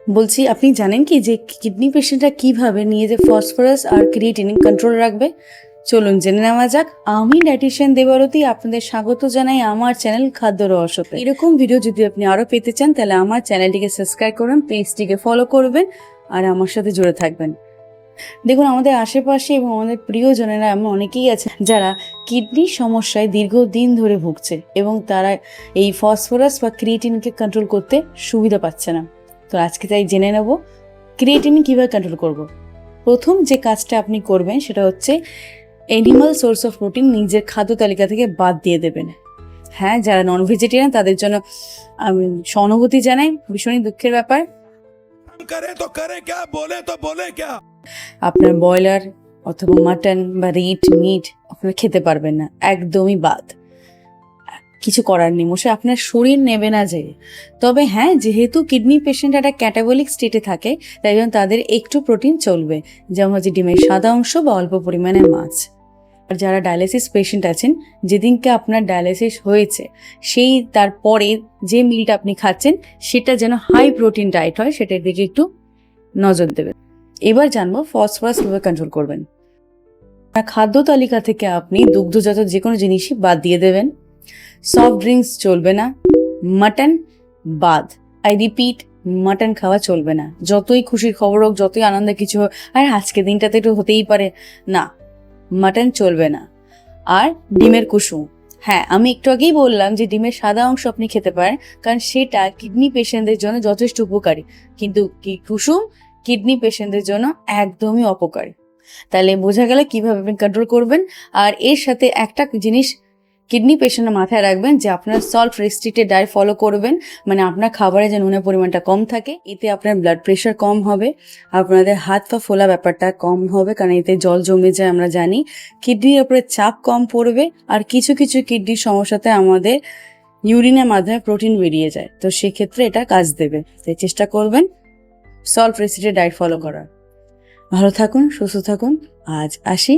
বলছি, আপনি জানেন কি যে কিডনি পেশেন্টরা কিভাবে নিজেদের ফসফরাস আর ক্রিয়েটিনিন কন্ট্রোল রাখবে? চলুন জেনে নেওয়া যাক। আমি ডায়েটিশিয়ান দেবারতী আপনাদের স্বাগত জানাই আমার চ্যানেল খাদ্য রহস্যতে। এরকম ভিডিও যদি আপনি আরো পেতে চান তাহলে আমার চ্যানেলটিকে সাবস্ক্রাইব করবেন, পেজটিকে ফলো করবেন আর আমার সাথে জুড়ে থাকবেন। দেখুন, আমাদের আশেপাশে এবং আমাদের প্রিয়জনেরা এমন অনেকেই আছে যারা কিডনির সমস্যায় দীর্ঘদিন ধরে ভুগছে এবং তারা এই ফসফরাস বা ক্রিয়েটিনকে কন্ট্রোল করতে সুবিধা পাচ্ছে না। তো আজকে তাই জেনে নেব ক্রিয়েটিন কীভাবে কন্ট্রোল করব। প্রথম যে কাজটা আপনি করবেন সেটা হচ্ছে অ্যানিমাল সোর্স অফ প্রোটিন নিজের খাদ্য তালিকা থেকে বাদ দিয়ে দেবেন। হ্যাঁ, যারা নন ভেজিটেরিয়ান তাদের জন্য আমি সহানুভূতি জানাই, ভীষণই দুঃখের ব্যাপার। करे तो करे क्या, बोले तो बोले क्या। আপনার ব্রয়লার অথবা মাটন বা মিট আপনারা খেতে পারবেন না, একদমই বাদ। কিছু করার নেই, মশাই আপনার শরীর নেবে না যে। তবে হ্যাঁ, যেহেতু কিডনি পেশেন্ট একটা ক্যাটাবলিক স্টেটে থাকে তাই জন্য তাদের একটু প্রোটিন চলবে, যেমন হচ্ছে ডিমের সাদা অংশ বা অল্প পরিমাণে মাছ। আর যারা ডায়ালিসিস পেশেন্ট আছেন, যেদিনকে আপনার ডায়ালিসিস হয়েছে সেই তারপরে যে মিলটা আপনি খাচ্ছেন সেটা যেন হাই প্রোটিন ডায়েট হয়, সেটার দিকে একটু নজর দেবেন। এবার জানবো ফসফরাস কিভাবে কন্ট্রোল করবেন। খাদ্য তালিকা থেকে আপনি দুগ্ধজাত যে কোনো জিনিসই বাদ দিয়ে দেবেন। সফট ড্রিঙ্কস চলবে না, মাটন বাদ। আই রিপিট, মাটন খাওয়া চলবে না, যতই খুশির খবর হোক, যতই আনন্দের কিছু হোক। আর আজকে দিনটাতে একটু হতেই পারে, না, মাটন চলবে না। আর ডিমের কুসুম, হ্যাঁ আমি একটু আগেই বললাম যে ডিমের সাদা অংশ আপনি খেতে পারেন, কারণ সেটা কিডনি পেশেন্টদের জন্য যথেষ্ট উপকারী, কিন্তু কুসুম কিডনি পেশেন্টদের জন্য একদমই অপকারী। তাহলে বোঝা গেল কিভাবে আপনি কন্ট্রোল করবেন। আর এর সাথে একটা জিনিস কিডনি পেশেন্টের মাথায় রাখবেন যে আপনার সল্ট রেস্ট্রিক্টেড ডায়েট ফলো করবেন, মানে আপনার খাবারে যে নুনের পরিমাণটা কম থাকে। এতে আপনার ব্লাড প্রেশার কম হবে, আপনাদের হাত পা ফোলা ব্যাপারটা কম হবে, কারণ এতে জল জমে যায় আমরা জানি। কিডনির উপরে চাপ কম পড়বে, আর কিছু কিছু কিডনির সমস্যাতে আমাদের ইউরিনের মাধ্যমে প্রোটিন বেরিয়ে যায়, তো সেক্ষেত্রে এটা কাজ দেবে। তাই চেষ্টা করবেন সল্ট রেস্ট্রিক্টেড ডায়েট ফলো করার। ভালো থাকুন, সুস্থ থাকুন, আজ আসি।